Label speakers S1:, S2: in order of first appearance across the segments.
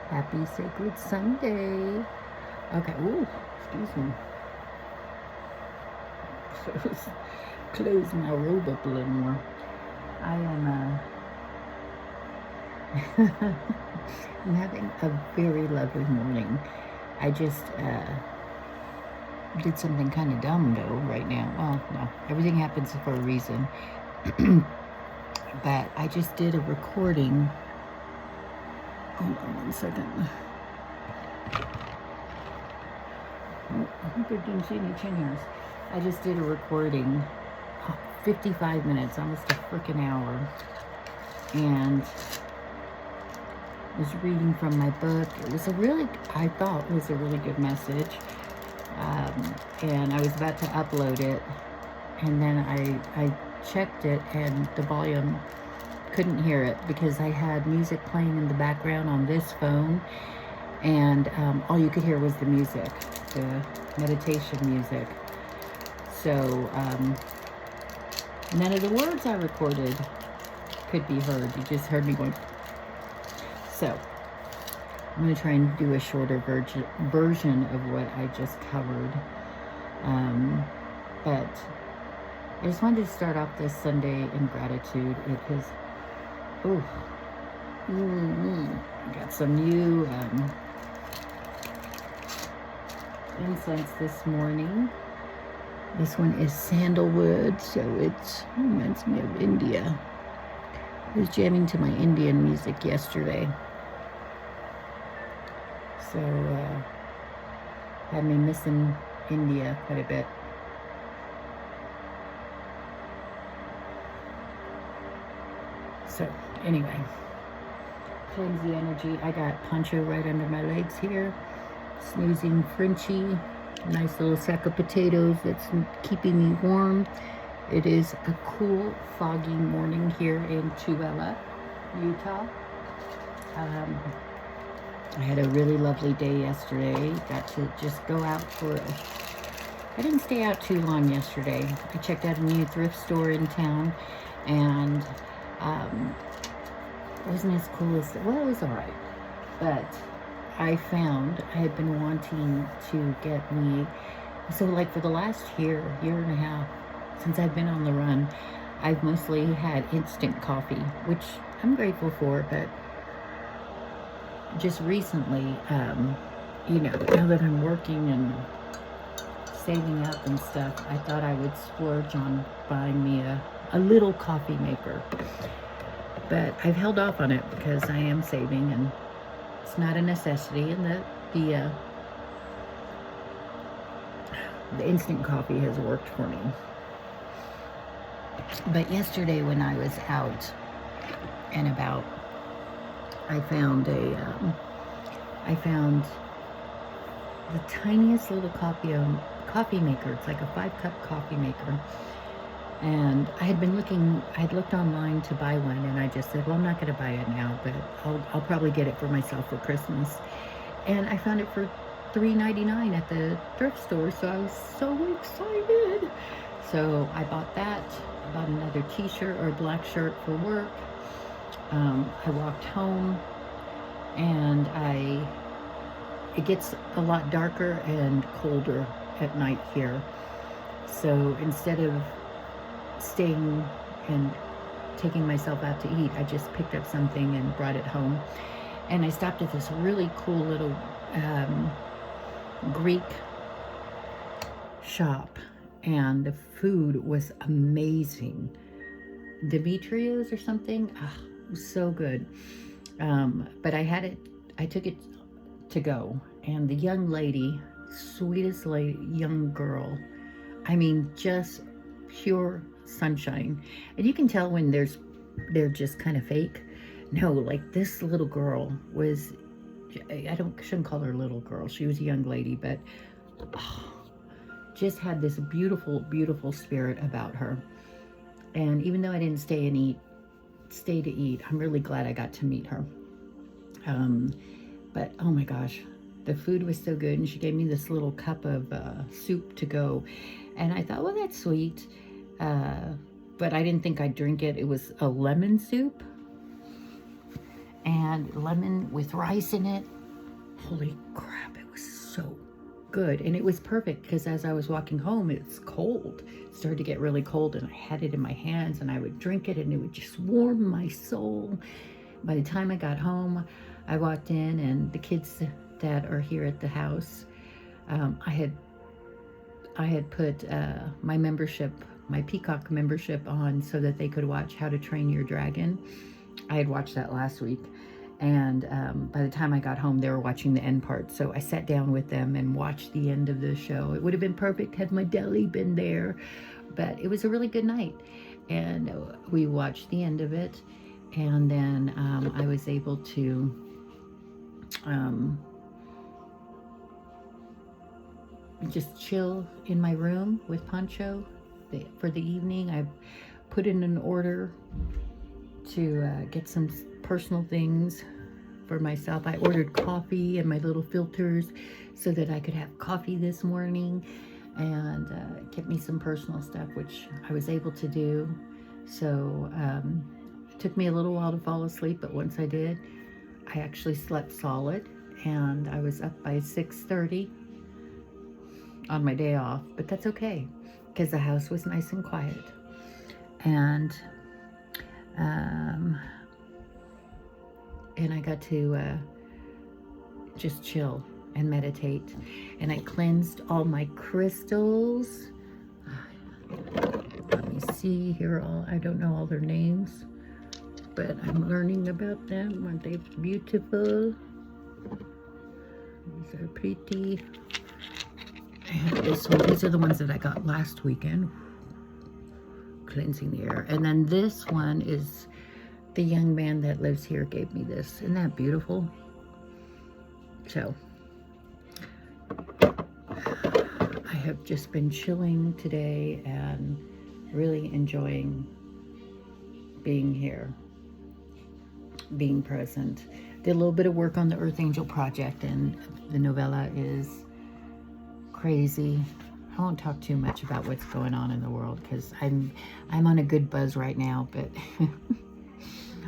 S1: Happy Sacred Sunday. Okay, ooh, excuse me. Close my robe up a little more. I am, I'm having a very lovely morning. I just, did something kind of dumb though right now. Well, no, everything happens for a reason. But I just did a recording. Hold on 1 second. Oh, I hope I didn't see any chin hairs. I just did a recording, 55 minutes, almost a freaking hour, and was reading from my book. It was I thought it was a really good message. And I was about to upload it, and then I checked it, and the volume, couldn't hear it because I had music playing in the background on this phone, and all you could hear was the music, the meditation music. So none of the words I recorded could be heard. You just heard me going. So I'm going to try and do a shorter version of what I just covered. But I just wanted to start off this Sunday in gratitude. It is, I got some new incense this morning. This one is sandalwood, so it reminds me of India. I was jamming to my Indian music yesterday. So, had me missing India quite a bit. So, anyway, cleanse the energy. I got poncho right under my legs here. Snoozing Frenchie. Nice little sack of potatoes that's keeping me warm. It is a cool, foggy morning here in Tooele, Utah. I had a really lovely day yesterday. Got to just go out I didn't stay out too long yesterday. I checked out a new thrift store in town, and it wasn't as cool as, well, it was all right. But I had been wanting to get me, so like for the last year and a half, since I've been on the run, I've mostly had instant coffee, which I'm grateful for, but just recently, now that I'm working and saving up and stuff, I thought I would splurge on buying me a little coffee maker. But I've held off on it because I am saving, and it's not a necessity, and the instant coffee has worked for me. But yesterday when I was out and about, I found the tiniest little coffee maker. It's like a 5-cup coffee maker. And I'd looked online to buy one, and I just said, well, I'm not going to buy it now, but I'll probably get it for myself for Christmas. And I found it for $3.99 at the thrift store, so I was so excited. So I bought that. I bought another t-shirt or a black shirt for work. I walked home, and it gets a lot darker and colder at night here. So instead of staying and taking myself out to eat, I just picked up something and brought it home. And I stopped at this really cool little Greek shop, and the food was amazing. Demetrios or something. It was so good. But I took it to go, and the young lady, sweetest young girl, I mean, just pure sunshine. And you can tell when they're just kind of fake. No, like this little girl was, shouldn't call her a little girl. She was a young lady, but just had this beautiful, beautiful spirit about her. And even though I didn't stay to eat, I'm really glad I got to meet her. But oh my gosh, the food was so good, and she gave me this little cup of soup to go, and I thought, well, that's sweet, but I didn't think I'd drink it. It was a lemon soup, and lemon with rice in it. Holy crap, it was so good. And it was perfect because as I was walking home, it's cold. It started to get really cold, and I had it in my hands, and I would drink it, and it would just warm my soul. By the time I got home, I walked in, and the kids that are here at the house, I had put my membership, my Peacock membership on so that they could watch How to Train Your Dragon. I had watched that last week, and by the time I got home, they were watching the end part. So I sat down with them and watched the end of the show. It would have been perfect had my deli been there, but it was a really good night, and we watched the end of it, and then I was able to just chill in my room with Pancho for the evening. I put in an order to get some personal things for myself. I ordered coffee and my little filters so that I could have coffee this morning, and get me some personal stuff, which I was able to do. So it took me a little while to fall asleep, but once I did, I actually slept solid, and I was up by 6:30 on my day off, but that's okay because the house was nice and quiet. And I got to just chill and meditate, and I cleansed all my crystals. Let me see here. I don't know all their names, but I'm learning about them. Aren't they beautiful? These are pretty. And this one, these are the ones that I got last weekend. Cleansing the air. And then this one is the young man that lives here gave me this. Isn't that beautiful? So I have just been chilling today and really enjoying being here, being present. Did a little bit of work on the Earth Angel project, and the novella is crazy. I won't talk too much about what's going on in the world because I'm on a good buzz right now, but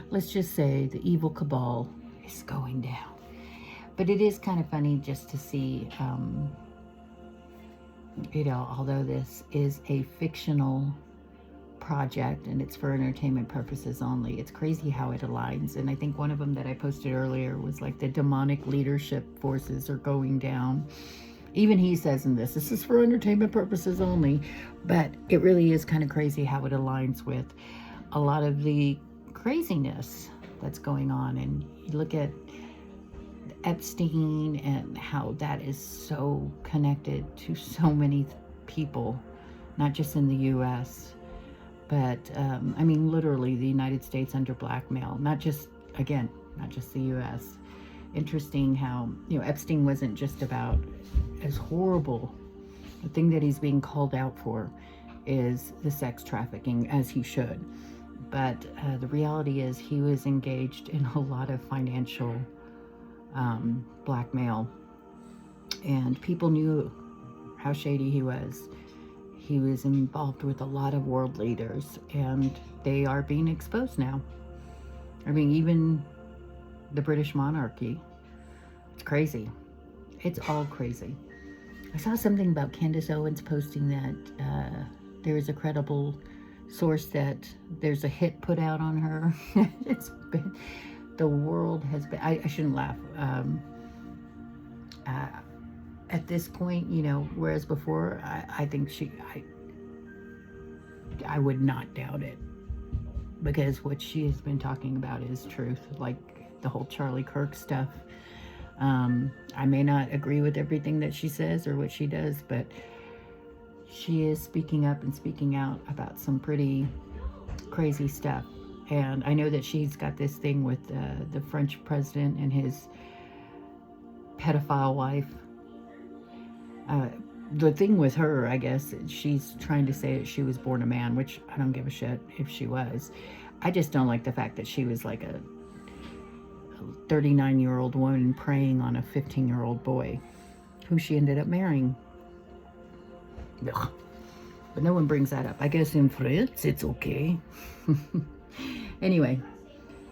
S1: let's just say the evil cabal is going down. But it is kind of funny just to see, you know, although this is a fictional project and it's for entertainment purposes only, it's crazy how it aligns. And I think one of them that I posted earlier was like the demonic leadership forces are going down. Even he says in this is for entertainment purposes only, but it really is kind of crazy how it aligns with a lot of the craziness that's going on. And you look at Epstein and how that is so connected to so many people, not just in the U.S., but I mean, literally the United States under blackmail, not just the U.S. Interesting how, you know, Epstein wasn't just about as horrible. The thing that he's being called out for is the sex trafficking, as he should. But the reality is he was engaged in a lot of financial blackmail, and people knew how shady he was. He was involved with a lot of world leaders, and they are being exposed now. I mean, even the British monarchy. It's crazy. It's all crazy. I saw something about Candace Owens posting that there is a credible source that there's a hit put out on her. It's been, the world has been, I shouldn't laugh. At this point, you know, whereas before, I think I would not doubt it, because what she has been talking about is truth, like the whole Charlie Kirk stuff. I may not agree with everything that she says or what she does, but she is speaking up and speaking out about some pretty crazy stuff. And I know that she's got this thing with the French president and his pedophile wife. The thing with her, I guess, she's trying to say that she was born a man, which I don't give a shit if she was. I just don't like the fact that she was like a 39-year-old woman preying on a 15-year-old boy who she ended up marrying. Ugh. But no one brings that up. I guess in France it's okay. Anyway,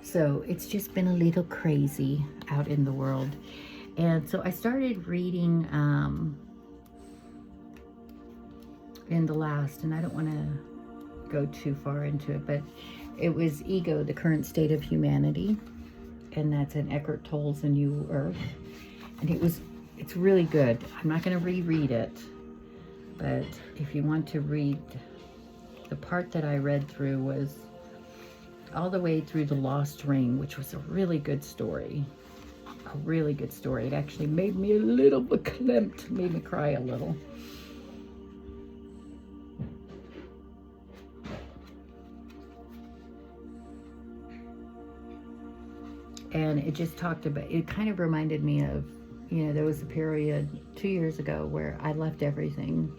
S1: So it's just been a little crazy out in the world. And so I started reading in the last, and I don't want to go too far into it, but it was Ego, the Current State of Humanity. And that's in Eckhart Tolle's A New Earth. And it's really good. I'm not going to reread it, but if you want to read, the part that I read through was all the way through The Lost Ring, which was a really good story. A really good story. It actually made me a little verklempt, made me cry a little. And it just talked about, it kind of reminded me of, you know, there was a period 2 years ago where I left everything.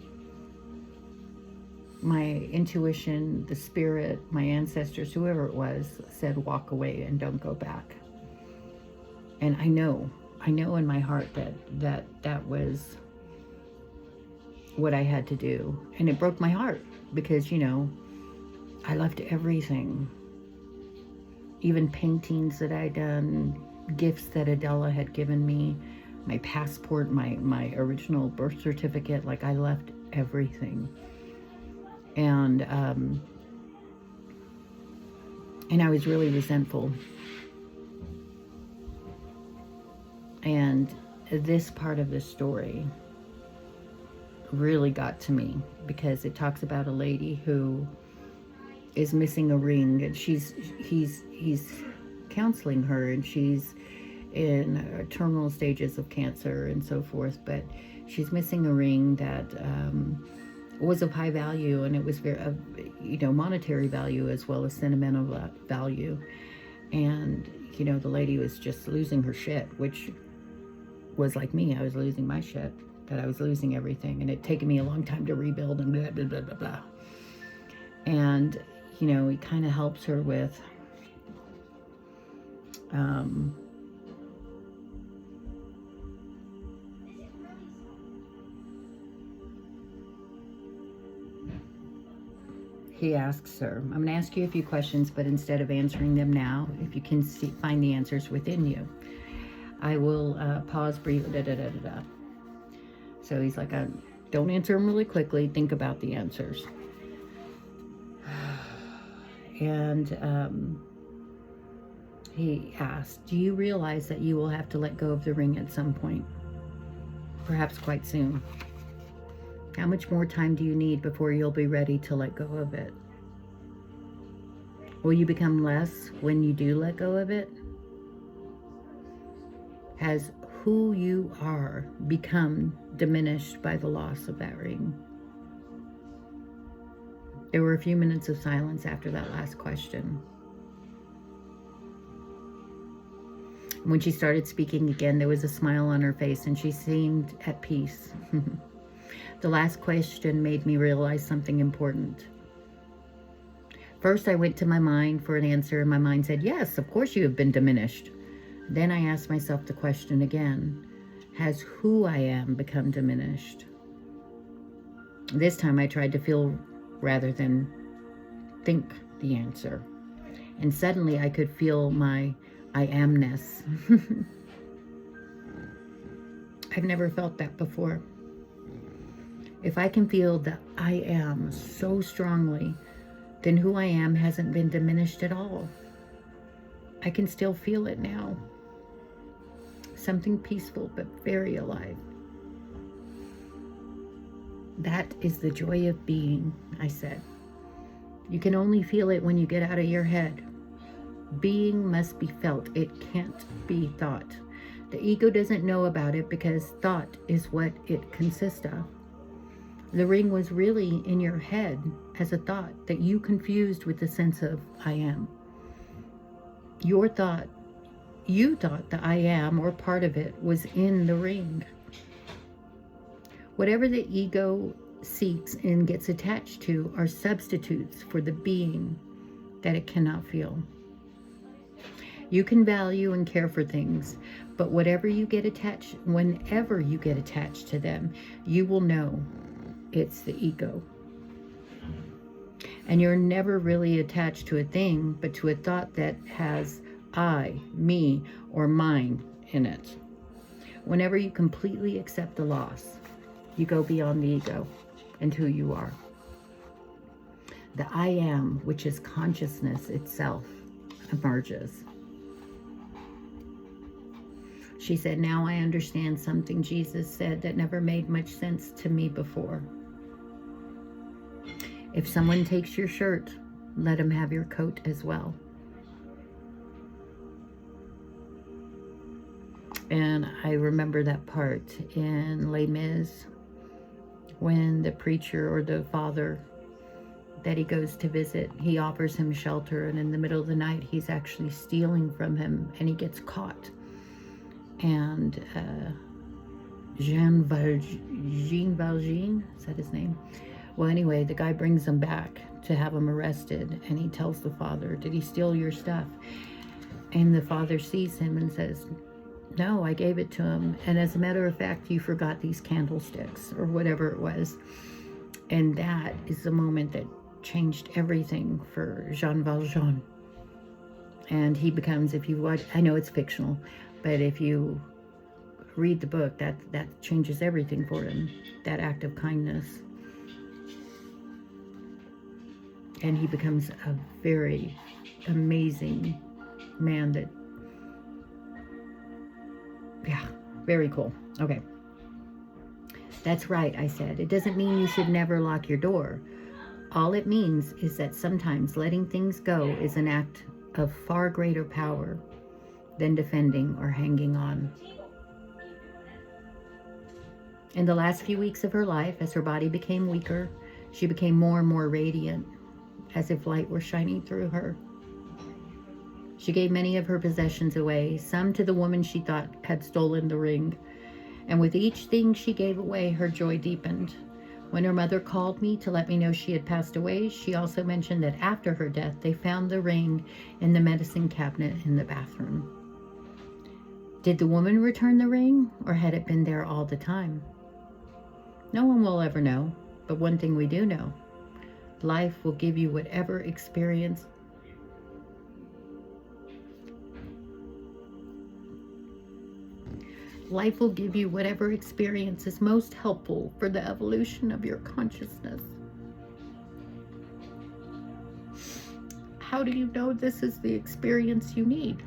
S1: My intuition, the spirit, my ancestors, whoever it was, said walk away and don't go back. And I know in my heart that was what I had to do. And it broke my heart because, you know, I left everything. Even paintings that I'd done, gifts that Adela had given me, my passport, my original birth certificate, like I left everything. And I was really resentful. And this part of the story really got to me because it talks about a lady who is missing a ring, and he's counseling her, and she's in terminal stages of cancer and so forth, but she's missing a ring that was of high value, and it was very, you know, monetary value as well as sentimental value. And, you know, the lady was just losing her shit, which was like me. I was losing my shit, that I was losing everything, and it taken me a long time to rebuild and blah, blah, blah, blah, blah. And, you know, it kind of helps her with he asks her, I'm going to ask you a few questions, but instead of answering them now, if you can find the answers within you, I will pause briefly. So he's like, don't answer them really quickly. Think about the answers. And he asked, do you realize that you will have to let go of the ring at some point? Perhaps quite soon. How much more time do you need before you'll be ready to let go of it? Will you become less when you do let go of it? Has who you are become diminished by the loss of that ring? There were a few minutes of silence after that last question. When she started speaking again, there was a smile on her face and she seemed at peace. The last question made me realize something important. First, I went to my mind for an answer, and my mind said, yes, of course you have been diminished. Then I asked myself the question again, has who I am become diminished? This time I tried to feel rather than think the answer. And suddenly I could feel my I amness. I've never felt that before. If I can feel the I am so strongly, then who I am hasn't been diminished at all. I can still feel it now. Something peaceful but very alive. That is the joy of being, I said. You can only feel it when you get out of your head. Being must be felt. It can't be thought. The ego doesn't know about it because thought is what it consists of. The ring was really in your head as a thought that you confused with the sense of I am. You thought the I am or part of it was in the ring. Whatever the ego seeks and gets attached to are substitutes for the being that it cannot feel. You can value and care for things, but whenever you get attached to them, you will know it's the ego. And you're never really attached to a thing, but to a thought that has I, me, or mine in it. Whenever you completely accept the loss, you go beyond the ego and who you are. The I am, which is consciousness itself, emerges. She said, now I understand something Jesus said that never made much sense to me before. If someone takes your shirt, let him have your coat as well. And I remember that part in Les Mis, when the preacher or the father that he goes to visit, he offers him shelter, and in the middle of the night he's actually stealing from him, and he gets caught. And Jean Valjean, is that his name? Well, anyway, the guy brings him back to have him arrested, and he tells the father, did he steal your stuff? And the father sees him and says, no, I gave it to him, and as a matter of fact, you forgot these candlesticks, or whatever it was. And that is the moment that changed everything for Jean Valjean. And he becomes, if you watch, I know it's fictional, but if you read the book, that changes everything for him, that act of kindness. And he becomes a very amazing man that, yeah, very cool. Okay. That's right, I said. It doesn't mean you should never lock your door. All it means is that sometimes letting things go is an act of far greater power than defending or hanging on. In the last few weeks of her life, as her body became weaker, she became more and more radiant, as if light were shining through her. She gave many of her possessions away, some to the woman she thought had stolen the ring. And with each thing she gave away, her joy deepened. When her mother called me to let me know she had passed away, she also mentioned that after her death, they found the ring in the medicine cabinet in the bathroom. Did the woman return the ring, or had it been there all the time? No one will ever know, but one thing we do know. Life will give you whatever experience Life will give you whatever experience is most helpful for the evolution of your consciousness. How do you know this is the experience you need?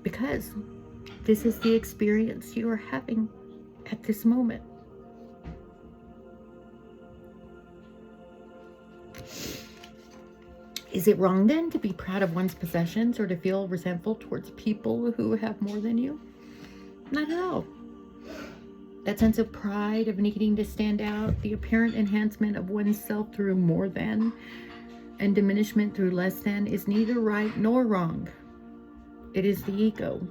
S1: Because this is the experience you are having at this moment. Is it wrong then to be proud of one's possessions or to feel resentful towards people who have more than you? Not at all. That sense of pride, of needing to stand out, the apparent enhancement of oneself through more than and diminishment through less than is neither right nor wrong. It is the ego.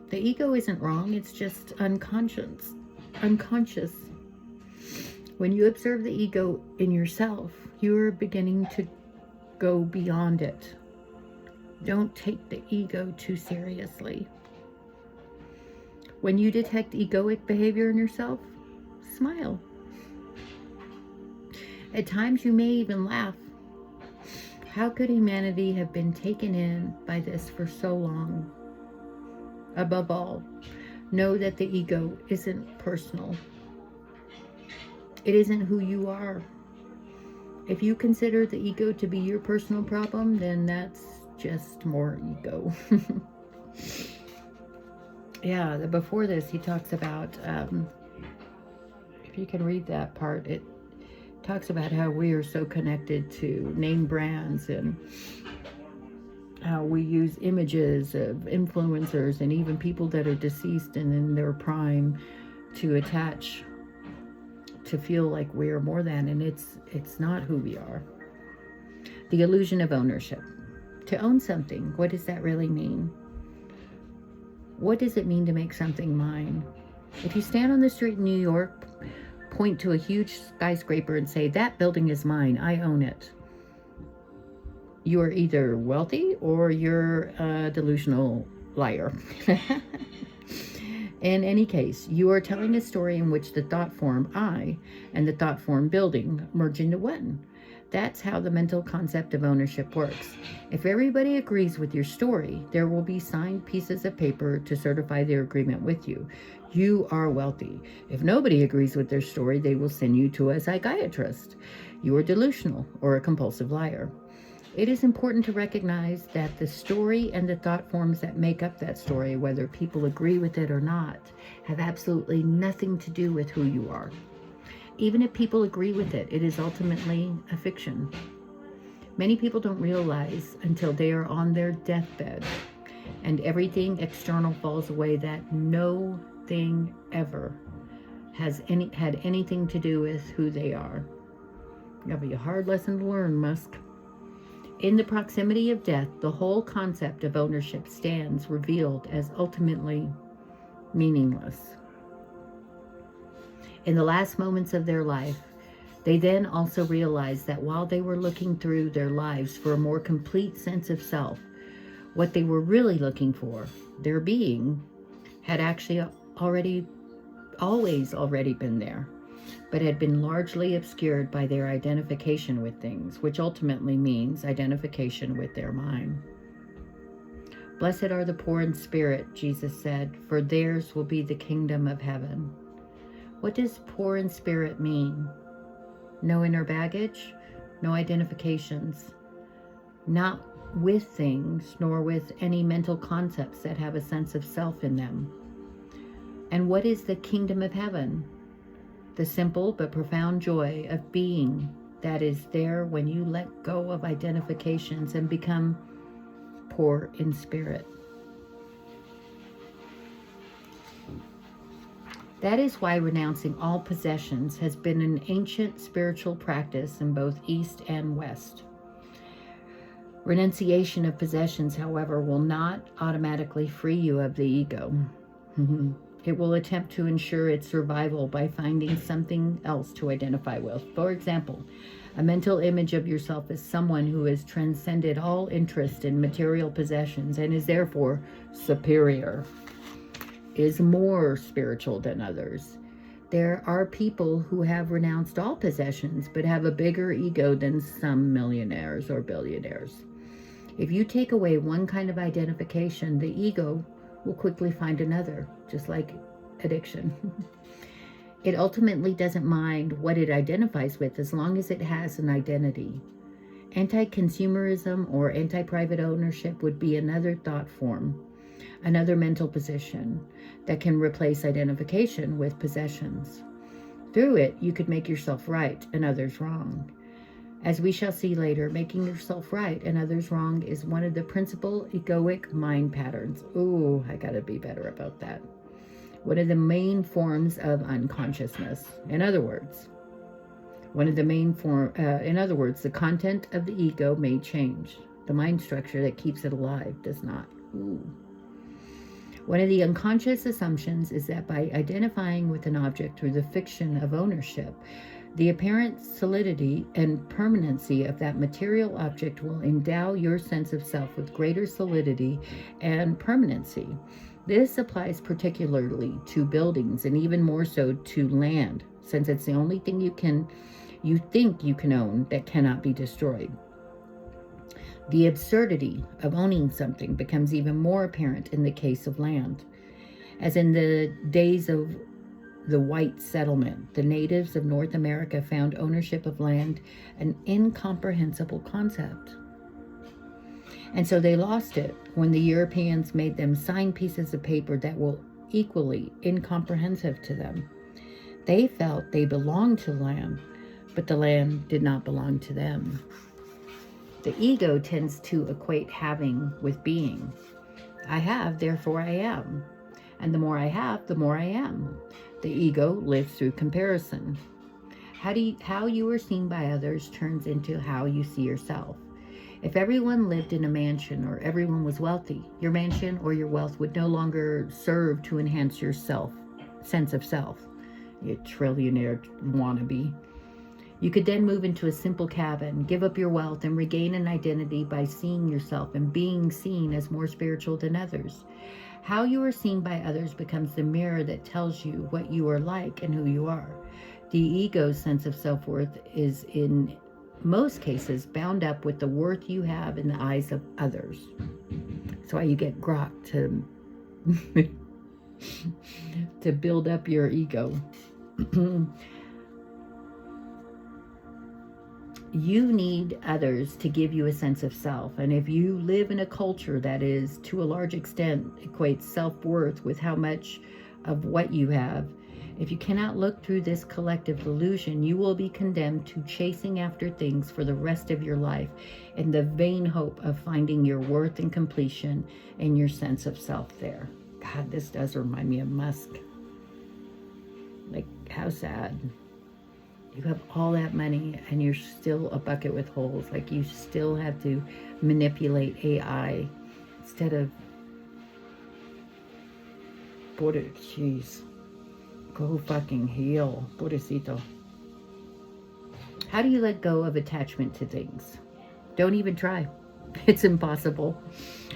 S1: The ego isn't wrong, it's just unconscious. When you observe the ego in yourself, you are beginning to go beyond it. Don't take the ego too seriously. When you detect egoic behavior in yourself, smile. At times you may even laugh. How could humanity have been taken in by this for so long? Above all, know that the ego isn't personal. It isn't who you are. If you consider the ego to be your personal problem, then that's just more ego. Yeah, before this, he talks about, if you can read that part, it talks about how we are so connected to name brands and how we use images of influencers and even people that are deceased and in their prime to attach, to feel like we are more than, and it's not who we are. The illusion of ownership. To own something, what does that really mean? What does it mean to make something mine? If you stand on the street in New York, point to a huge skyscraper and say, that building is mine, I own it, you are either wealthy or you're a delusional liar. In any case, you are telling a story in which the thought form I and the thought form building merge into one. That's how the mental concept of ownership works. If everybody agrees with your story, there will be signed pieces of paper to certify their agreement with you. You are wealthy. If nobody agrees with their story, they will send you to a psychiatrist. You are delusional or a compulsive liar. It is important to recognize that the story and the thought forms that make up that story, whether people agree with it or not, have absolutely nothing to do with who you are. Even if people agree with it, it is ultimately a fiction. Many people don't realize until they are on their deathbed and everything external falls away that no thing ever has had anything to do with who they are. That'll be a hard lesson to learn, Musk. In the proximity of death, the whole concept of ownership stands revealed as ultimately meaningless. In the last moments of their life, they then also realized that while they were looking through their lives for a more complete sense of self, what they were really looking for, their being, had actually always already been there, but had been largely obscured by their identification with things, which ultimately means identification with their mind. Blessed are the poor in spirit, Jesus said, for theirs will be the kingdom of heaven. What does poor in spirit mean? No inner baggage, no identifications, not with things, nor with any mental concepts that have a sense of self in them. And what is the kingdom of heaven? The simple but profound joy of being that is there when you let go of identifications and become poor in spirit. That is why renouncing all possessions has been an ancient spiritual practice in both East and West. Renunciation of possessions, however, will not automatically free you of the ego. It will attempt to ensure its survival by finding something else to identify with. For example, a mental image of yourself as someone who has transcended all interest in material possessions and is therefore superior, is more spiritual than others. There are people who have renounced all possessions but have a bigger ego than some millionaires or billionaires. If you take away one kind of identification, the ego will quickly find another, just like addiction. It ultimately doesn't mind what it identifies with as long as it has an identity. Anti-consumerism or anti-private ownership would be another thought form, another mental position that can replace identification with possessions. Through it, you could make yourself right and others wrong. As we shall see later, making yourself right and others wrong is one of the principal egoic mind patterns. Ooh, I gotta be better about that. One of the main forms of unconsciousness. In other words, the content of the ego may change. The mind structure that keeps it alive does not. Ooh. One of the unconscious assumptions is that by identifying with an object through the fiction of ownership, the apparent solidity and permanency of that material object will endow your sense of self with greater solidity and permanency. This applies particularly to buildings and even more so to land, since it's the only thing you think you can own that cannot be destroyed. The absurdity of owning something becomes even more apparent in the case of land. As in the days of the white settlement, the natives of North America found ownership of land an incomprehensible concept. And so they lost it when the Europeans made them sign pieces of paper that were equally incomprehensive to them. They felt they belonged to land, but the land did not belong to them. The ego tends to equate having with being. I have, therefore I am. And the more I have, the more I am. The ego lives through comparison. How you are seen by others turns into how you see yourself. If everyone lived in a mansion or everyone was wealthy, your mansion or your wealth would no longer serve to enhance your sense of self. You trillionaire wannabe. You could then move into a simple cabin, give up your wealth, and regain an identity by seeing yourself and being seen as more spiritual than others. How you are seen by others becomes the mirror that tells you what you are like and who you are. The ego's sense of self-worth is in most cases bound up with the worth you have in the eyes of others. That's why you get grok to to build up your ego. You need others to give you a sense of self. And if you live in a culture that is, to a large extent, equates self-worth with how much of what you have, if you cannot look through this collective illusion, you will be condemned to chasing after things for the rest of your life in the vain hope of finding your worth and completion and your sense of self there. God, this does remind me of Musk. Like, how sad. You have all that money and you're still a bucket with holes. Like, you still have to manipulate AI instead of... Jeez. Go fucking heal. Pobrecito. How do you let go of attachment to things? Don't even try. It's impossible.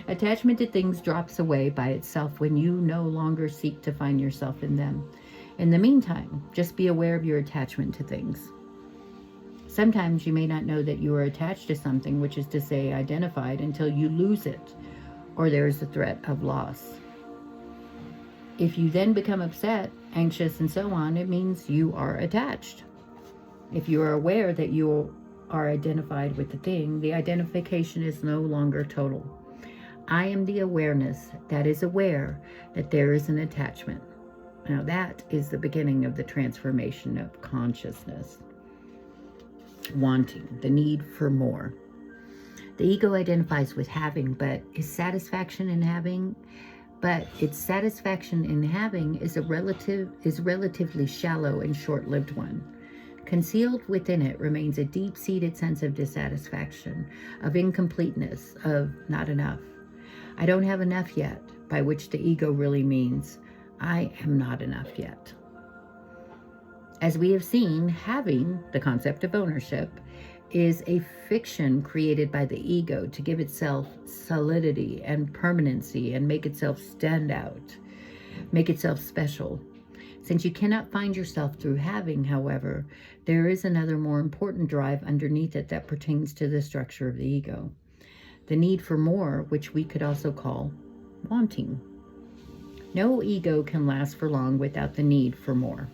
S1: Attachment to things drops away by itself when you no longer seek to find yourself in them. In the meantime, just be aware of your attachment to things. Sometimes you may not know that you are attached to something, which is to say identified, until you lose it or there is a threat of loss. If you then become upset, anxious, and so on, it means you are attached. If you are aware that you are identified with the thing, the identification is no longer total. I am the awareness that is aware that there is an attachment. Now that is the beginning of the transformation of consciousness. Wanting, the need for more. The ego identifies with having, but its satisfaction in having is relatively shallow and short-lived one. Concealed within it remains a deep-seated sense of dissatisfaction, of incompleteness, of not enough. I don't have enough yet, by which the ego really means I am not enough yet. As we have seen, having, the concept of ownership, is a fiction created by the ego to give itself solidity and permanency and make itself stand out, make itself special. Since you cannot find yourself through having, however, there is another more important drive underneath it that pertains to the structure of the ego. The need for more, which we could also call wanting. No ego can last for long without the need for more.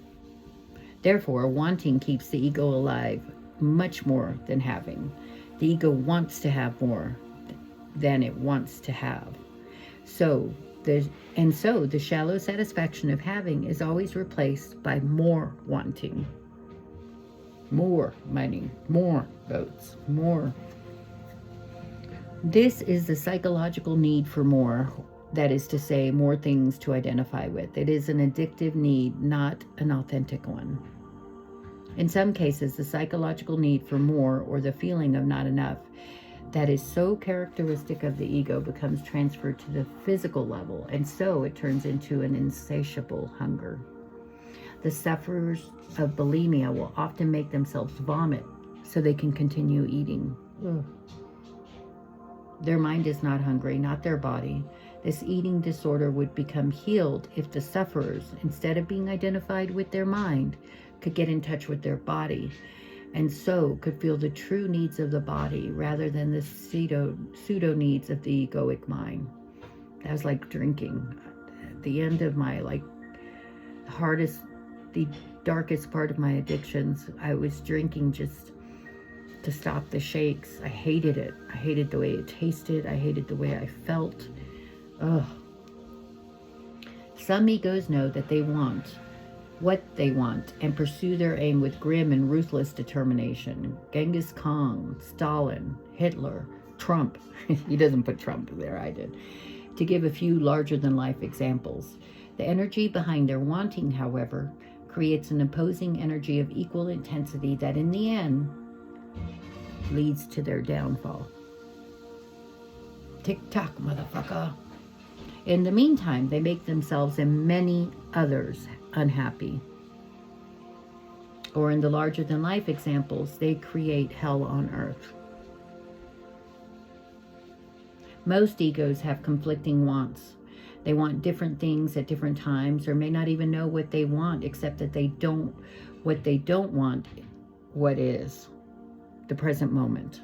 S1: Therefore, wanting keeps the ego alive much more than having. The ego wants to have more than it wants to have. So the shallow satisfaction of having is always replaced by more wanting. More money, more votes, more. This is the psychological need for more, that is to say, more things to identify with. It is an addictive need, not an authentic one. In some cases, the psychological need for more, or the feeling of not enough, that is so characteristic of the ego becomes transferred to the physical level, and so it turns into an insatiable hunger. The sufferers of bulimia will often make themselves vomit so they can continue eating. Ugh. Their mind is not hungry, not their body. This eating disorder would become healed if the sufferers, instead of being identified with their mind, could get in touch with their body, and so could feel the true needs of the body rather than the pseudo needs of the egoic mind. That was like drinking. At the end of my the darkest part of my addictions, I was drinking just to stop the shakes. I hated it. I hated the way it tasted. I hated the way I felt. Ugh. Some egos know that they want what they want and pursue their aim with grim and ruthless determination. Genghis Khan, Stalin, Hitler, Trump. He doesn't put Trump there, I did. To give a few larger-than-life examples. The energy behind their wanting, however, creates an opposing energy of equal intensity that in the end leads to their downfall. Tick-tock, motherfucker. In the meantime, they make themselves and many others unhappy. Or in the larger-than-life examples, they create hell on earth. Most egos have conflicting wants. They want different things at different times, or may not even know what they want, except that what they don't want, what is. the present moment.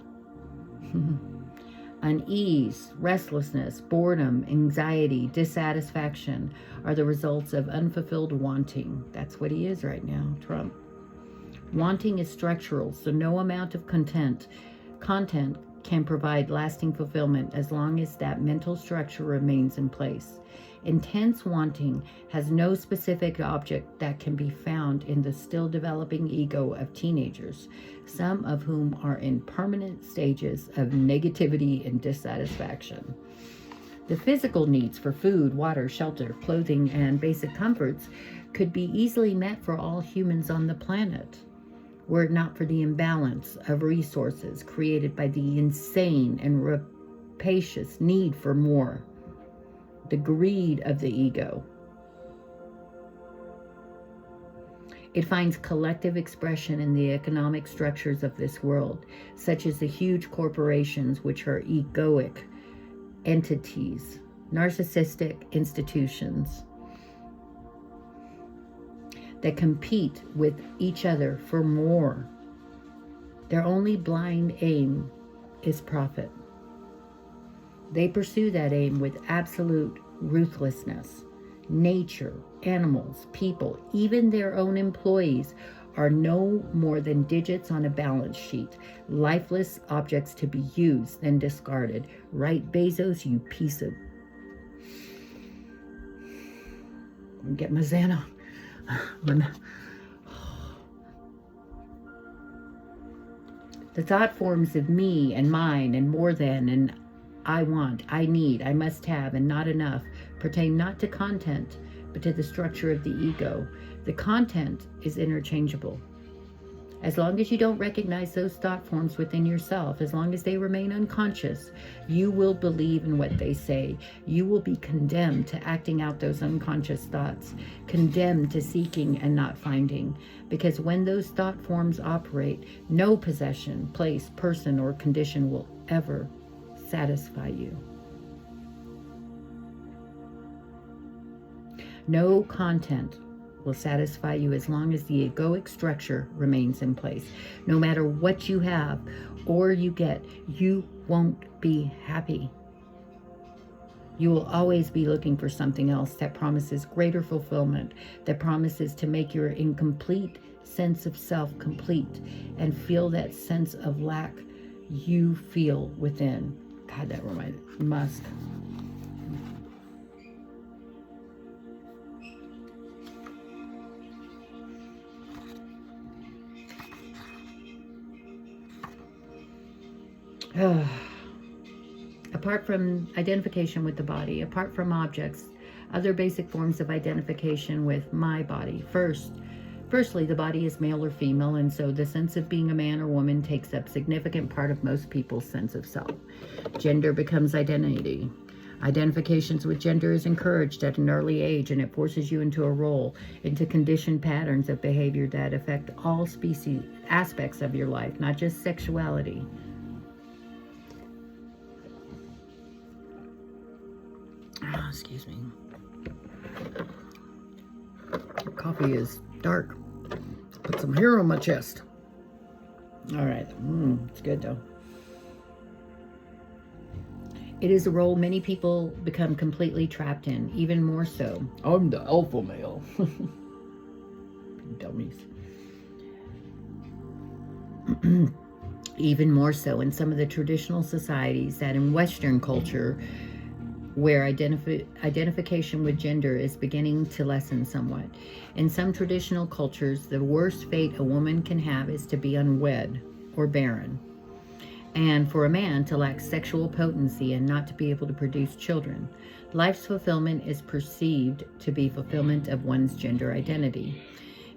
S1: Unease, restlessness, boredom, anxiety, dissatisfaction are the results of unfulfilled wanting. That's what he is right now, Trump. Wanting is structural, so no amount of content can provide lasting fulfillment as long as that mental structure remains in place. Intense wanting has no specific object that can be found in the still developing ego of teenagers, some of whom are in permanent stages of negativity and dissatisfaction. The physical needs for food, water, shelter, clothing, and basic comforts could be easily met for all humans on the planet, were it not for the imbalance of resources created by the insane and rapacious need for more, the greed of the ego. It finds collective expression in the economic structures of this world, such as the huge corporations, which are egoic entities, narcissistic institutions that compete with each other for more. Their only blind aim is profit. They pursue that aim with absolute ruthlessness. Nature, animals, people, even their own employees are no more than digits on a balance sheet, lifeless objects to be used, then discarded. Right, Bezos, you piece of... Get my Xana. The thought forms of me and mine and more than and I want, I need, I must have, and not enough pertain not to content, but to the structure of the ego. The content is interchangeable. As long as you don't recognize those thought forms within yourself, as long as they remain unconscious, you will believe in what they say. You will be condemned to acting out those unconscious thoughts, condemned to seeking and not finding. Because when those thought forms operate, no possession, place, person, or condition will ever satisfy you. No content will satisfy you as long as the egoic structure remains in place. No matter what you have or you get, you won't be happy. You will always be looking for something else that promises greater fulfillment, that promises to make your incomplete sense of self complete and feel that sense of lack you feel within. God, that reminded Musk. Apart from identification with the body, apart from objects, other basic forms of identification with my body. Firstly, the body is male or female, and so the sense of being a man or woman takes up significant part of most people's sense of self. Gender becomes identity. Identifications with gender is encouraged at an early age, and it forces you into a role, into conditioned patterns of behavior that affect all species, aspects of your life, not just sexuality. Excuse me. Coffee is dark. Put some hair on my chest. All right. It's good though. It is a role many people become completely trapped in, even more so. I'm the alpha male. Dummies. Even more so in some of the traditional societies that in Western culture, where identification with gender is beginning to lessen somewhat. In some traditional cultures, the worst fate a woman can have is to be unwed or barren, and for a man to lack sexual potency and not to be able to produce children. Life's fulfillment is perceived to be fulfillment of one's gender identity.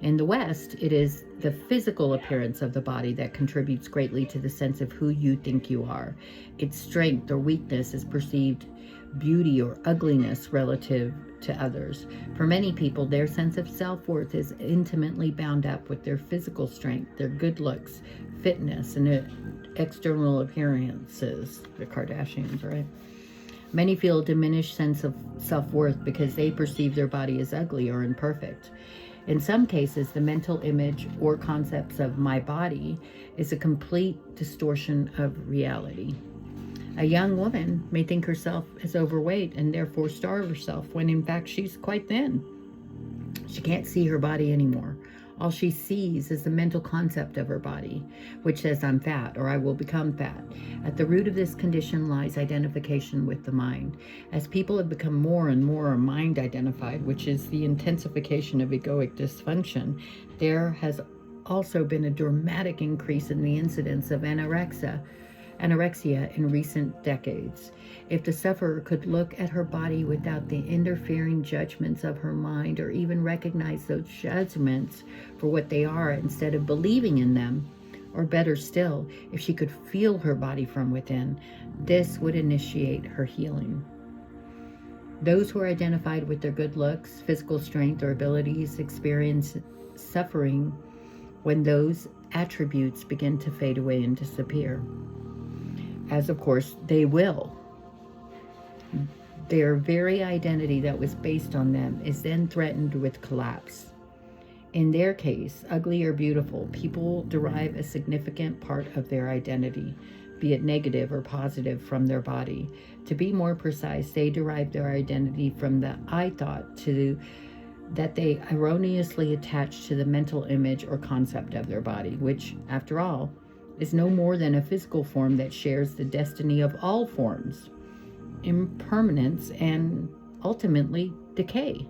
S1: In the West, it is the physical appearance of the body that contributes greatly to the sense of who you think you are. Its strength or weakness is perceived beauty or ugliness relative to others. For many people, their sense of self-worth is intimately bound up with their physical strength, their good looks, fitness, and external appearances. The Kardashians, right? Many feel a diminished sense of self-worth because they perceive their body as ugly or imperfect. In some cases, the mental image or concepts of my body is a complete distortion of reality. A young woman may think herself as overweight and therefore starve herself when in fact she's quite thin. She can't see her body anymore. All she sees is the mental concept of her body, which says I'm fat or I will become fat. At the root of this condition lies identification with the mind. As people have become more and more mind identified, which is the intensification of egoic dysfunction, there has also been a dramatic increase in the incidence of anorexia in recent decades. If the sufferer could look at her body without the interfering judgments of her mind, or even recognize those judgments for what they are instead of believing in them, or better still, if she could feel her body from within, this would initiate her healing. Those who are identified with their good looks, physical strength, or abilities experience suffering when those attributes begin to fade away and disappear. As of course they will. Their very identity that was based on them is then threatened with collapse. In their case, ugly or beautiful, people derive a significant part of their identity, be it negative or positive, from their body. To be more precise, they derive their identity from the I thought that they erroneously attach to the mental image or concept of their body, which, after all, is no more than a physical form that shares the destiny of all forms, impermanence, and ultimately decay.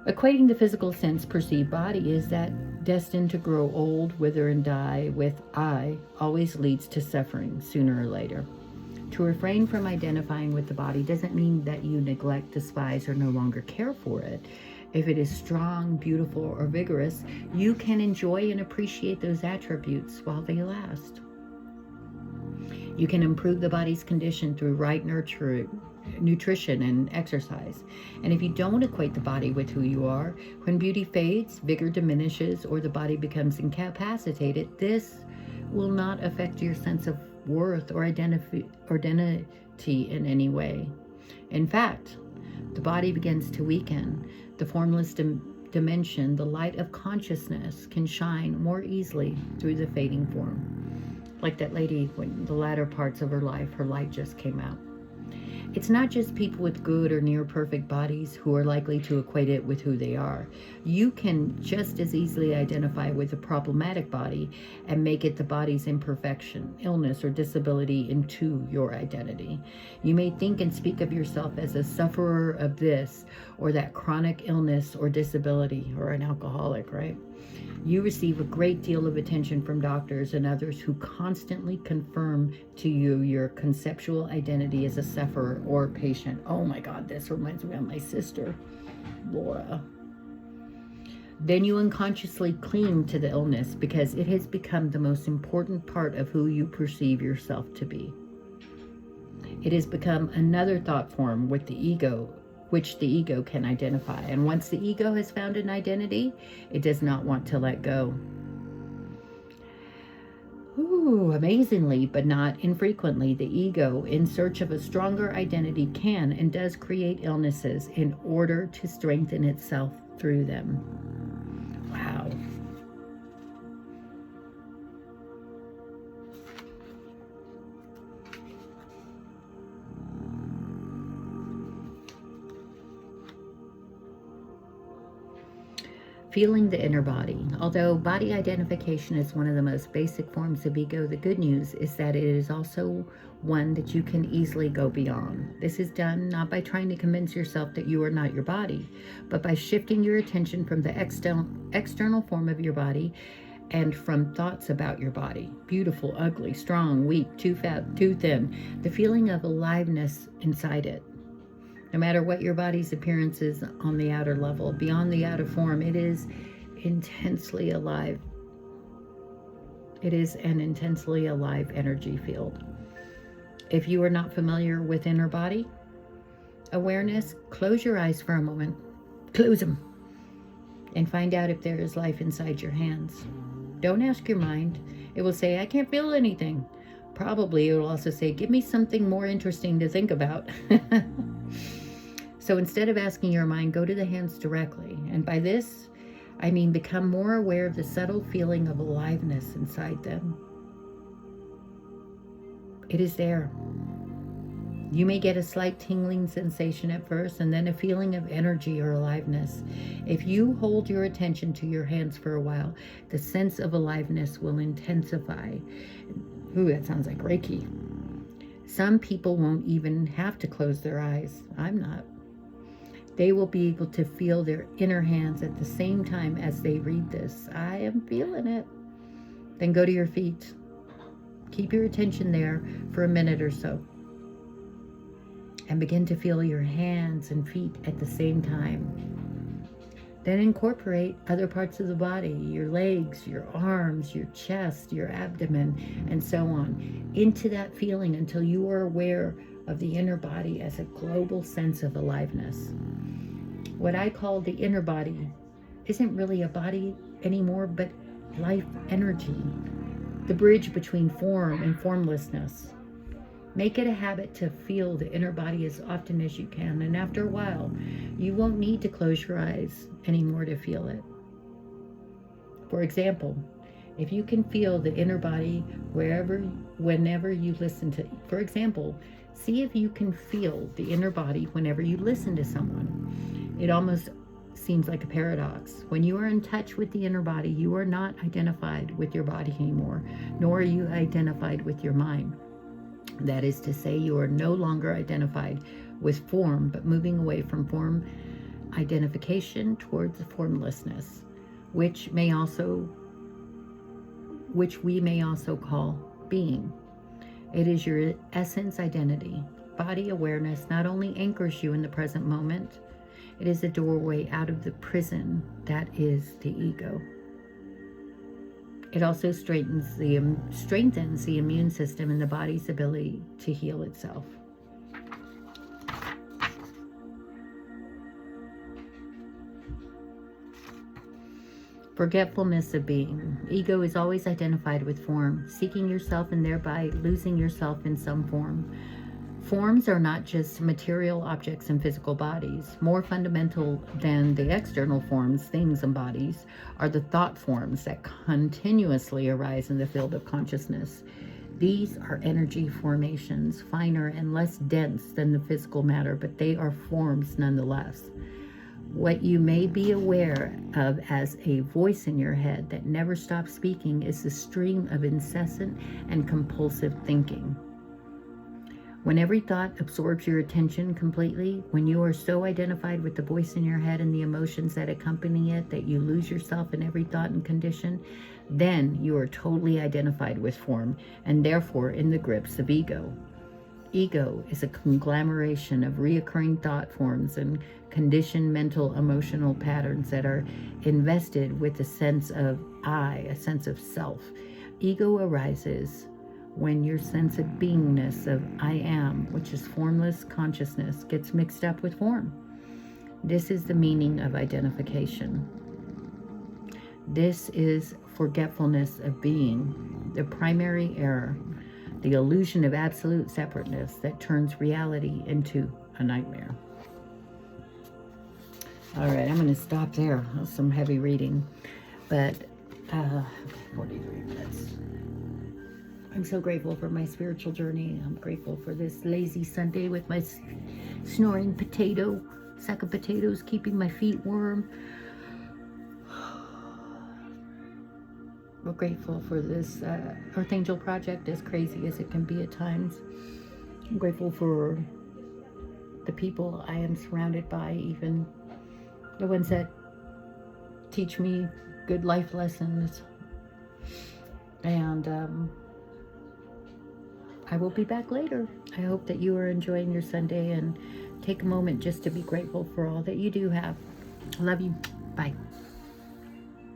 S1: Equating the physical sense perceived body is that destined to grow old, wither, and die with I always leads to suffering sooner or later. To refrain from identifying with the body doesn't mean that you neglect, despise, or no longer care for it. If it is strong, beautiful, or vigorous, you can enjoy and appreciate those attributes while they last. You can improve the body's condition through right nutrition and exercise. And if you don't equate the body with who you are, when beauty fades, vigor diminishes, or the body becomes incapacitated, this will not affect your sense of worth or identity in any way. In fact, the body begins to weaken. The formless dimension, the light of consciousness, can shine more easily through the fading form. Like that lady, when the latter parts of her life, her light just came out. It's not just people with good or near perfect bodies who are likely to equate it with who they are. You can just as easily identify with a problematic body and make it the body's imperfection, illness, or disability into your identity. You may think and speak of yourself as a sufferer of this or that chronic illness or disability, or an alcoholic, right? You receive a great deal of attention from doctors and others who constantly confirm to you your conceptual identity as a sufferer or patient. Oh my God, this reminds me of my sister, Laura. Then you unconsciously cling to the illness because it has become the most important part of who you perceive yourself to be. It has become another thought form with the ego, which the ego can identify. And once the ego has found an identity, it does not want to let go. Amazingly, but not infrequently, the ego, in search of a stronger identity, can and does create illnesses in order to strengthen itself through them. Wow. Feeling the inner body. Although body identification is one of the most basic forms of ego, the good news is that it is also one that you can easily go beyond. This is done not by trying to convince yourself that you are not your body, but by shifting your attention from the external form of your body and from thoughts about your body. Beautiful, ugly, strong, weak, too fat, too thin. The feeling of aliveness inside it. No matter what your body's appearance is on the outer level, beyond the outer form, it is intensely alive. It is an intensely alive energy field. If you are not familiar with inner body awareness, close your eyes for a moment. Close them. And find out if there is life inside your hands. Don't ask your mind. It will say, I can't feel anything. Probably it will also say, give me something more interesting to think about. So instead of asking your mind, go to the hands directly. And by this, I mean become more aware of the subtle feeling of aliveness inside them. It is there. You may get a slight tingling sensation at first and then a feeling of energy or aliveness. If you hold your attention to your hands for a while, the sense of aliveness will intensify. Ooh, that sounds like Reiki. Some people won't even have to close their eyes. I'm not. They will be able to feel their inner hands at the same time as they read this. I am feeling it. Then go to your feet. Keep your attention there for a minute or so. And begin to feel your hands and feet at the same time. Then incorporate other parts of the body, your legs, your arms, your chest, your abdomen, and so on, into that feeling until you are aware of the inner body as a global sense of aliveness. What I call the inner body isn't really a body anymore, but life energy, the bridge between form and formlessness. Make it a habit to feel the inner body as often as you can, and after a while, you won't need to close your eyes anymore to feel it. For example, if you can feel the inner body whenever you listen to, for example, see if you can feel the inner body whenever you listen to someone. It almost seems like a paradox. When you are in touch with the inner body, you are not identified with your body anymore, nor are you identified with your mind. That is to say, you are no longer identified with form, but moving away from form identification towards formlessness, which we may also call being. It is your essence identity. Body awareness not only anchors you in the present moment, it is a doorway out of the prison that is the ego. It also strengthens the immune system and the body's ability to heal itself. Forgetfulness of being. Ego is always identified with form, seeking yourself and thereby losing yourself in some form. Forms are not just material objects in physical bodies. More fundamental than the external forms, things and bodies, are the thought forms that continuously arise in the field of consciousness. These are energy formations, finer and less dense than the physical matter, but they are forms nonetheless. What you may be aware of as a voice in your head that never stops speaking is the stream of incessant and compulsive thinking. When every thought absorbs your attention completely, when you are so identified with the voice in your head and the emotions that accompany it that you lose yourself in every thought and condition, then you are totally identified with form and therefore in the grips of ego. Ego is a conglomeration of reoccurring thought forms and conditioned mental emotional patterns that are invested with a sense of I, a sense of self. Ego arises when your sense of beingness of I am, which is formless consciousness, gets mixed up with form. This is the meaning of identification. This is forgetfulness of being, the primary error, the illusion of absolute separateness that turns reality into a nightmare. All right, I'm going to stop there. That's some heavy reading, but 43 minutes. I'm so grateful for my spiritual journey. I'm grateful for this lazy Sunday with my snoring potato, sack of potatoes, keeping my feet warm. We're grateful for this Earth Angel project, as crazy as it can be at times. I'm grateful for the people I am surrounded by, even the ones that teach me good life lessons. And I will be back later. I hope that you are enjoying your Sunday and take a moment just to be grateful for all that you do have. I love you. Bye.